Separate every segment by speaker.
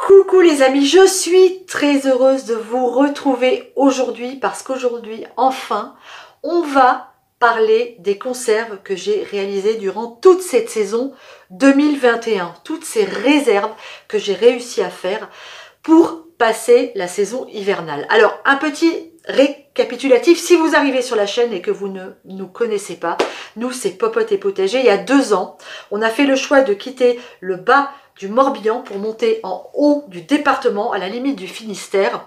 Speaker 1: Coucou les amis, je suis très heureuse de vous retrouver aujourd'hui parce qu'aujourd'hui, enfin, on va parler des conserves que j'ai réalisées durant toute cette saison 2021. Toutes ces réserves que j'ai réussi à faire pour passer la saison hivernale. Alors, un petit récapitulatif, si vous arrivez sur la chaîne et que vous ne nous connaissez pas, nous c'est Popote et Potager. Il y a 2 ans, on a fait le choix de quitter le bas du Morbihan pour monter en haut du département, à la limite du Finistère,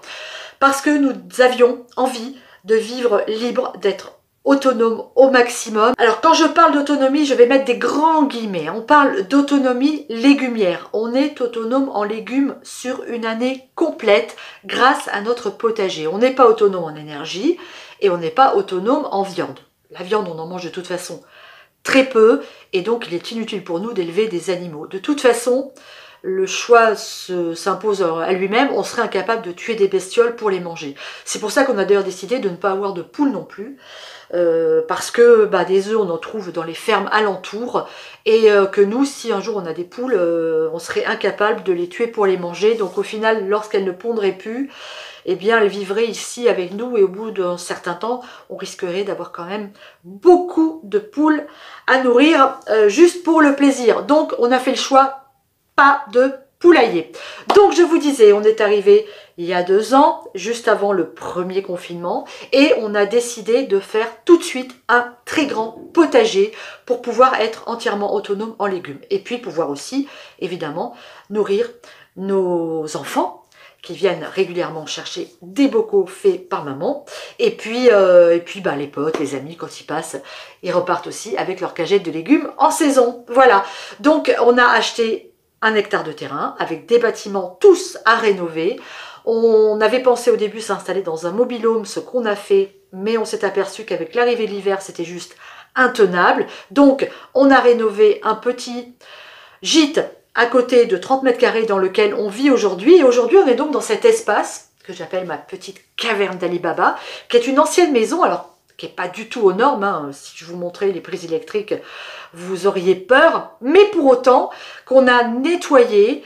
Speaker 1: parce que nous avions envie de vivre libre, d'être autonome au maximum. Alors quand je parle d'autonomie, je vais mettre des grands guillemets. On parle d'autonomie légumière. On est autonome en légumes sur une année complète grâce à notre potager. On n'est pas autonome en énergie et on n'est pas autonome en viande. La viande, on en mange de toute façon très peu, et donc il est inutile pour nous d'élever des animaux. De toute façon, le choix s'impose à lui-même, on serait incapable de tuer des bestioles pour les manger. C'est pour ça qu'on a d'ailleurs décidé de ne pas avoir de poules non plus, parce que des œufs on en trouve dans les fermes alentours, et que nous, si un jour on a des poules, on serait incapable de les tuer pour les manger. Donc au final, lorsqu'elles ne pondraient plus, eh bien, elles vivraient ici avec nous, et au bout d'un certain temps, on risquerait d'avoir quand même beaucoup de poules à nourrir juste pour le plaisir. Donc, on a fait le choix, pas de poulailler. Donc, je vous disais, on est arrivé il y a 2 ans, juste avant le premier confinement, et on a décidé de faire tout de suite un très grand potager pour pouvoir être entièrement autonome en légumes. Et puis, pouvoir aussi, évidemment, nourrir nos enfants, qui viennent régulièrement chercher des bocaux faits par maman. Et puis les potes, les amis, quand ils passent, ils repartent aussi avec leur cagette de légumes en saison. Voilà. Donc, on a acheté 1 hectare de terrain avec des bâtiments tous à rénover. On avait pensé au début s'installer dans un mobil-home, ce qu'on a fait, mais on s'est aperçu qu'avec l'arrivée de l'hiver, c'était juste intenable. Donc, on a rénové un petit gîte à côté de 30 mètres carrés dans lequel on vit aujourd'hui. Et aujourd'hui, on est donc dans cet espace que j'appelle ma petite caverne d'Ali Baba, qui est une ancienne maison, alors qui n'est pas du tout aux normes, hein. Si je vous montrais les prises électriques, vous auriez peur, mais pour autant qu'on a nettoyé,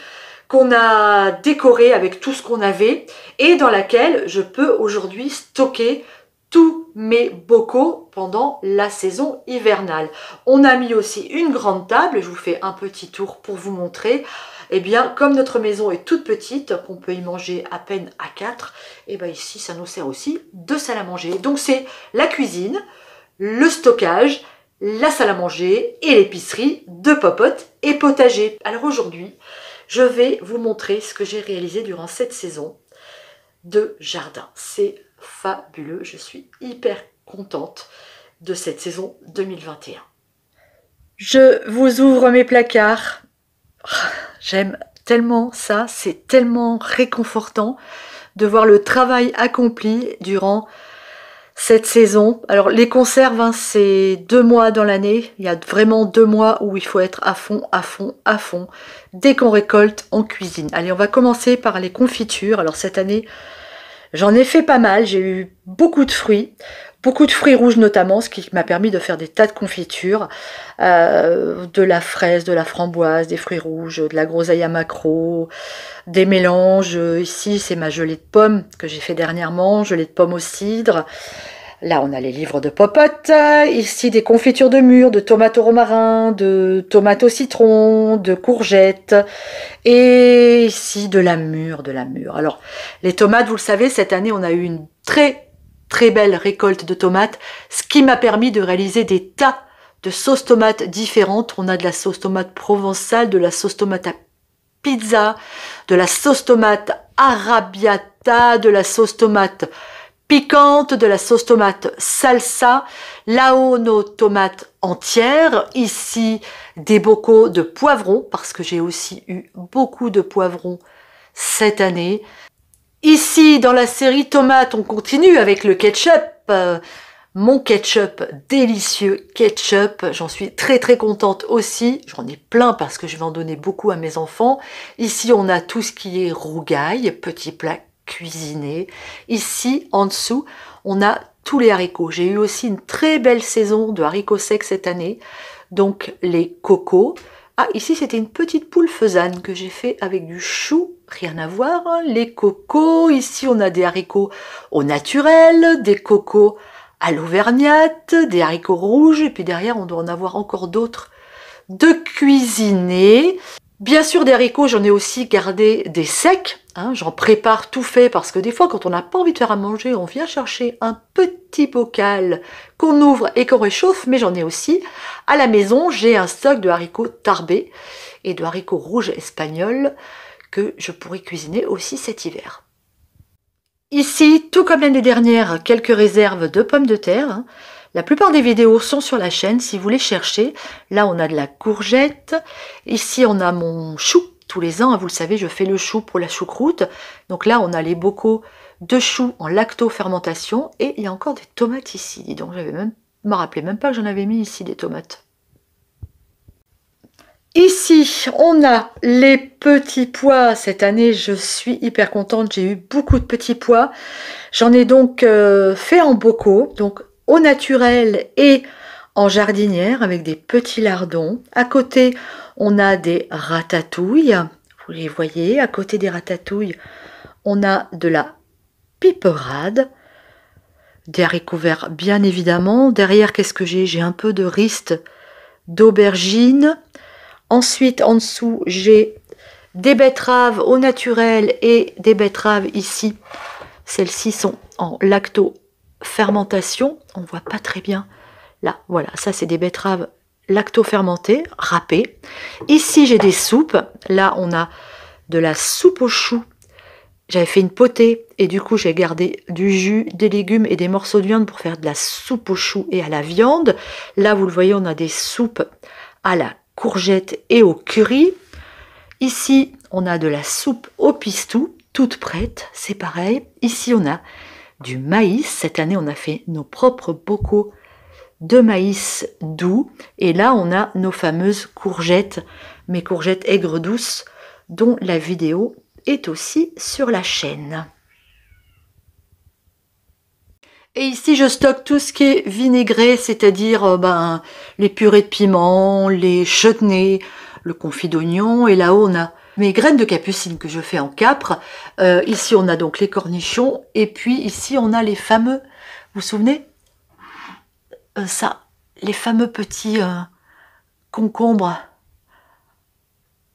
Speaker 1: qu'on a décoré avec tout ce qu'on avait, et dans laquelle je peux aujourd'hui stocker tous mes bocaux pendant la saison hivernale. On a mis aussi une grande table, je vous fais un petit tour pour vous montrer. Eh bien, comme notre maison est toute petite, qu'on peut y manger à peine à 4, et bien ici, ça nous sert aussi de salle à manger. Donc c'est la cuisine, le stockage, la salle à manger et l'épicerie de Popote et Potager. Alors aujourd'hui, je vais vous montrer ce que j'ai réalisé durant cette saison de jardin. C'est fabuleux, je suis hyper contente de cette saison 2021. Je vous ouvre mes placards. J'aime tellement ça, c'est tellement réconfortant de voir le travail accompli durant cette saison. Alors les conserves, hein, c'est 2 mois dans l'année. Il y a vraiment 2 mois où il faut être à fond, à fond, à fond. Dès qu'on récolte, on cuisine. Allez, on va commencer par les confitures. Alors cette année, j'en ai fait pas mal. J'ai eu beaucoup de fruits rouges notamment, ce qui m'a permis de faire des tas de confitures. De la fraise, de la framboise, des fruits rouges, de la groseille à maquereau, des mélanges. Ici, c'est ma gelée de pommes que j'ai fait dernièrement, gelée de pommes au cidre. Là, on a les livres de Popote. Ici, des confitures de mûres, de tomates au romarin, de tomates au citron, de courgettes. Et ici, de la mûre, Alors, les tomates, vous le savez, cette année, on a eu une très belle récolte de tomates, ce qui m'a permis de réaliser des tas de sauces tomates différentes. On a de la sauce tomate provençale, de la sauce tomate à pizza, de la sauce tomate arrabbiata, de la sauce tomate piquante, de la sauce tomate salsa. Là-haut, nos tomates entières. Ici, des bocaux de poivrons, parce que j'ai aussi eu beaucoup de poivrons cette année. Ici, dans la série tomates, on continue avec le ketchup. Mon ketchup, délicieux ketchup, j'en suis très contente aussi. J'en ai plein parce que je vais en donner beaucoup à mes enfants. Ici, on a tout ce qui est rougail, petit plat cuisiné. Ici, en dessous, on a tous les haricots. J'ai eu aussi une très belle saison de haricots secs cette année. Donc, les cocos, Ah, ici c'était une petite poule faisane que j'ai fait avec du chou, rien à voir, hein. Les cocos, ici on a des haricots au naturel, des cocos à l'auvergnate, des haricots rouges, et puis derrière on doit en avoir encore d'autres de cuisiner. Bien sûr, des haricots, j'en ai aussi gardé des secs, hein, j'en prépare tout fait parce que des fois, quand on n'a pas envie de faire à manger, on vient chercher un petit bocal qu'on ouvre et qu'on réchauffe, mais j'en ai aussi. À la maison, j'ai un stock de haricots tarbés et de haricots rouges espagnols que je pourrais cuisiner aussi cet hiver. Ici, tout comme l'année dernière, quelques réserves de pommes de terre, hein. La plupart des vidéos sont sur la chaîne si vous les cherchez. Là, on a de la courgette. Ici, on a mon chou. Tous les ans, vous le savez, je fais le chou pour la choucroute. Donc là, on a les bocaux de choux en lactofermentation. Et il y a encore des tomates ici. Dis donc, j'avais même, me rappelais même pas que j'en avais mis ici des tomates. Ici, on a les petits pois. Cette année, je suis hyper contente. J'ai eu beaucoup de petits pois. J'en ai donc fait en bocaux. Donc, au naturel et en jardinière avec des petits lardons. À côté, on a des ratatouilles. Vous les voyez, à côté des ratatouilles, on a de la piperade, des haricots verts bien évidemment. Derrière, qu'est-ce que j'ai? J'ai un peu de ristes d'aubergine. Ensuite, en dessous, j'ai des betteraves au naturel et des betteraves ici. Celles-ci sont en lactofermentation. On ne voit pas très bien. Là, voilà, ça c'est des betteraves lactofermentées, râpées. Ici, j'ai des soupes. Là, on a de la soupe aux choux. J'avais fait une potée et du coup, j'ai gardé du jus, des légumes et des morceaux de viande pour faire de la soupe aux choux et à la viande. Là, vous le voyez, on a des soupes à la courgette et au curry. Ici, on a de la soupe au pistou, toute prête, c'est pareil. Ici, on a du maïs. Cette année, on a fait nos propres bocaux de maïs doux. Et là, on a nos fameuses courgettes, mes courgettes aigres douces, dont la vidéo est aussi sur la chaîne. Et ici, je stocke tout ce qui est vinaigré, c'est-à-dire les purées de piment, les chutneys, le confit d'oignon. Et là-haut, on a mes graines de capucine que je fais en capre. Ici, on a donc les cornichons. Et puis ici, on a les fameux, vous vous souvenez les fameux petits concombres.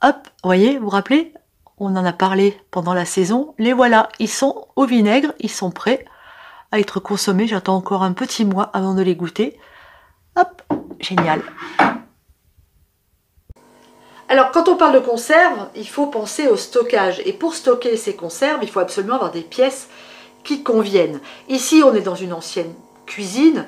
Speaker 1: Hop, vous voyez, vous vous rappelez? On en a parlé pendant la saison. Les voilà, ils sont au vinaigre, ils sont prêts à être consommés. J'attends encore un petit mois avant de les goûter. Hop, génial. Alors, quand on parle de conserve, il faut penser au stockage. Et pour stocker ces conserves, il faut absolument avoir des pièces qui conviennent. Ici, on est dans une ancienne cuisine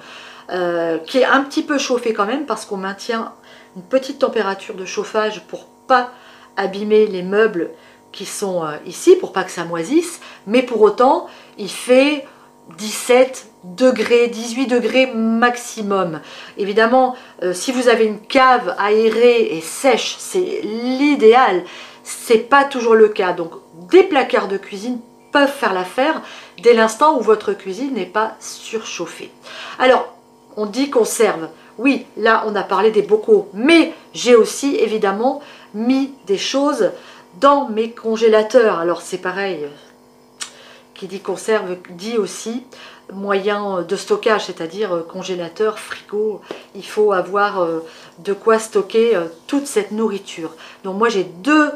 Speaker 1: qui est un petit peu chauffée quand même parce qu'on maintient une petite température de chauffage pour pas abîmer les meubles qui sont ici, pour pas que ça moisisse. Mais pour autant, il fait 17 degrés, 18 degrés maximum. Évidemment, si vous avez une cave aérée et sèche, c'est l'idéal. C'est pas toujours le cas. Donc, des placards de cuisine peuvent faire l'affaire dès l'instant où votre cuisine n'est pas surchauffée. Alors, on dit conserve. Oui, là, on a parlé des bocaux, mais j'ai aussi évidemment mis des choses dans mes congélateurs. Alors, c'est pareil. Qui dit conserve dit aussi moyen de stockage, c'est-à-dire congélateur, frigo. Il faut avoir de quoi stocker toute cette nourriture. Donc moi j'ai deux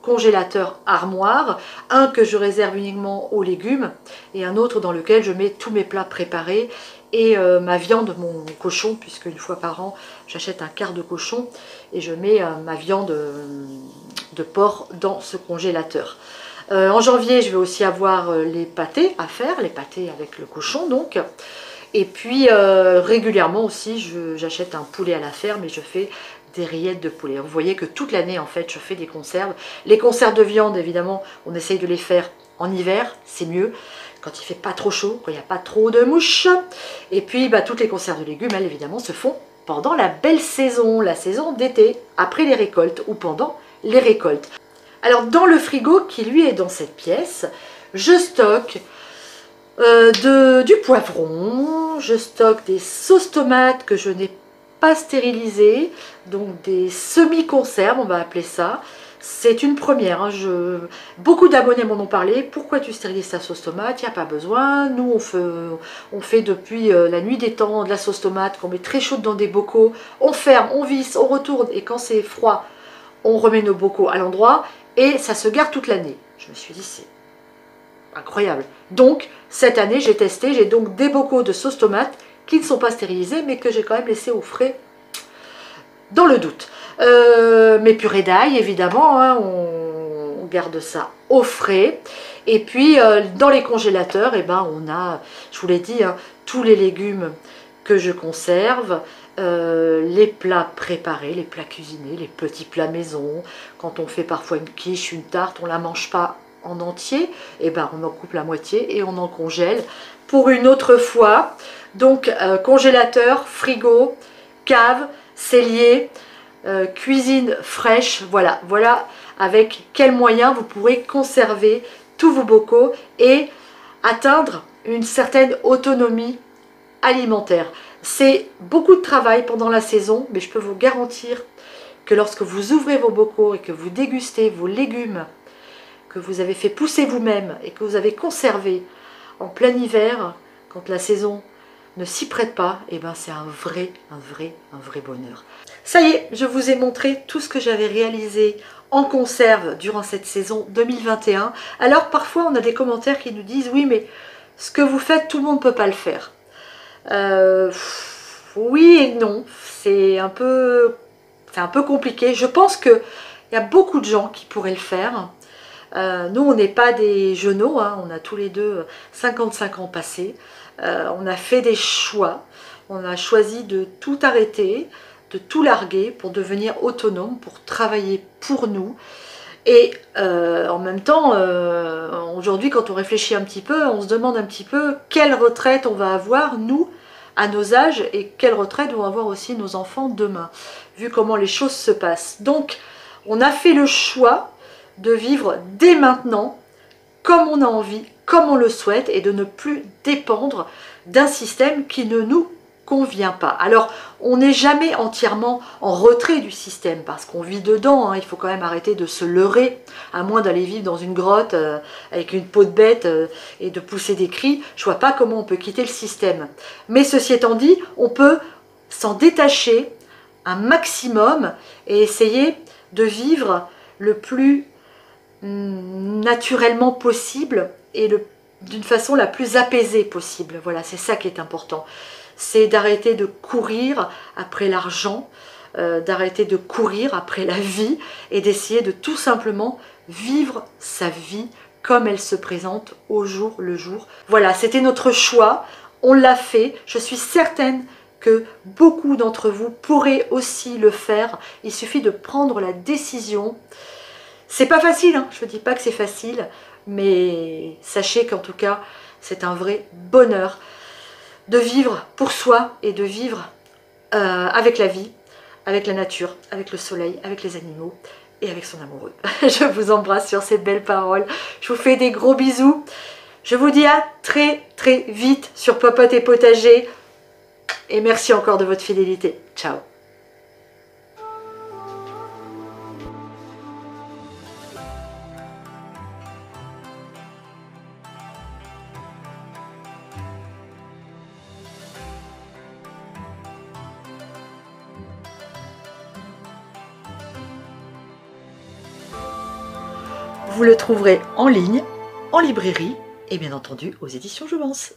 Speaker 1: congélateurs armoires, un que je réserve uniquement aux légumes et un autre dans lequel je mets tous mes plats préparés et ma viande, mon cochon, puisque une fois par an j'achète un quart de cochon et je mets ma viande de porc dans ce congélateur. En janvier, je vais aussi avoir les pâtés à faire, les pâtés avec le cochon donc. Et puis régulièrement aussi, j'achète un poulet à la ferme et je fais des rillettes de poulet. Vous voyez que toute l'année en fait, je fais des conserves. Les conserves de viande, évidemment, on essaye de les faire en hiver, c'est mieux. Quand il fait pas trop chaud, quand il n'y a pas trop de mouches. Et puis toutes les conserves de légumes, elles évidemment, se font pendant la belle saison, la saison d'été, après les récoltes ou pendant les récoltes. Alors dans le frigo qui lui est dans cette pièce, je stocke du poivron, je stocke des sauces tomates que je n'ai pas stérilisés, donc des semi-conserves, on va appeler ça. C'est une première, hein. Beaucoup d'abonnés m'en ont parlé. Pourquoi tu stérilises ta sauce tomate? Il n'y a pas besoin. Nous, on fait depuis la nuit des temps de la sauce tomate qu'on met très chaude dans des bocaux. On ferme, on visse, on retourne. Et quand c'est froid, on remet nos bocaux à l'endroit. Et ça se garde toute l'année. Je me suis dit, c'est incroyable. Donc, cette année, j'ai testé. J'ai donc des bocaux de sauce tomate qui ne sont pas stérilisés, mais que j'ai quand même laissé au frais dans le doute. Mes purées d'ail, évidemment, hein, on garde ça au frais. Et puis, dans les congélateurs, eh ben, on a, je vous l'ai dit, hein, tous les légumes que je conserve, les plats préparés, les plats cuisinés, les petits plats maison. Quand on fait parfois une quiche, une tarte, on ne la mange pas en entier, et ben, on en coupe la moitié et on en congèle pour une autre fois. Donc, congélateur, frigo, cave, cellier, cuisine fraîche, voilà avec quels moyens vous pourrez conserver tous vos bocaux et atteindre une certaine autonomie alimentaire. C'est beaucoup de travail pendant la saison, mais je peux vous garantir que lorsque vous ouvrez vos bocaux et que vous dégustez vos légumes que vous avez fait pousser vous-même et que vous avez conservé en plein hiver, quand la saison ne s'y prête pas, et ben c'est un vrai bonheur. Ça y est, je vous ai montré tout ce que j'avais réalisé en conserve durant cette saison 2021. Alors parfois on a des commentaires qui nous disent oui mais ce que vous faites tout le monde ne peut pas le faire. Oui et non, c'est un peu compliqué. Je pense qu'il y a beaucoup de gens qui pourraient le faire. Nous on n'est pas des genoux, hein, on a tous les deux 55 ans passés. On a fait des choix, on a choisi de tout arrêter, de tout larguer pour devenir autonome, pour travailler pour nous. Et en même temps, aujourd'hui quand on réfléchit un petit peu, on se demande un petit peu quelle retraite on va avoir, nous, à nos âges, et quelle retraite vont avoir aussi nos enfants demain, vu comment les choses se passent. Donc, on a fait le choix de vivre dès maintenant, comme on a envie, comme on le souhaite, et de ne plus dépendre d'un système qui ne nous convient pas. Alors, on n'est jamais entièrement en retrait du système, parce qu'on vit dedans, hein. Il faut quand même arrêter de se leurrer, à moins d'aller vivre dans une grotte avec une peau de bête et de pousser des cris. Je vois pas comment on peut quitter le système. Mais ceci étant dit, on peut s'en détacher un maximum et essayer de vivre le plus naturellement possible et d'une façon la plus apaisée possible. Voilà, c'est ça qui est important. C'est d'arrêter de courir après l'argent, d'arrêter de courir après la vie et d'essayer de tout simplement vivre sa vie comme elle se présente au jour le jour. Voilà, c'était notre choix, on l'a fait. Je suis certaine que beaucoup d'entre vous pourraient aussi le faire. Il suffit de prendre la décision. C'est pas facile, hein, je ne dis pas que c'est facile, mais sachez qu'en tout cas, c'est un vrai bonheur de vivre pour soi et de vivre avec la vie, avec la nature, avec le soleil, avec les animaux et avec son amoureux. Je vous embrasse sur ces belles paroles. Je vous fais des gros bisous. Je vous dis à très vite sur Popote et Potager. Et merci encore de votre fidélité. Ciao. Vous le trouverez en ligne, en librairie et bien entendu aux éditions Jouvence.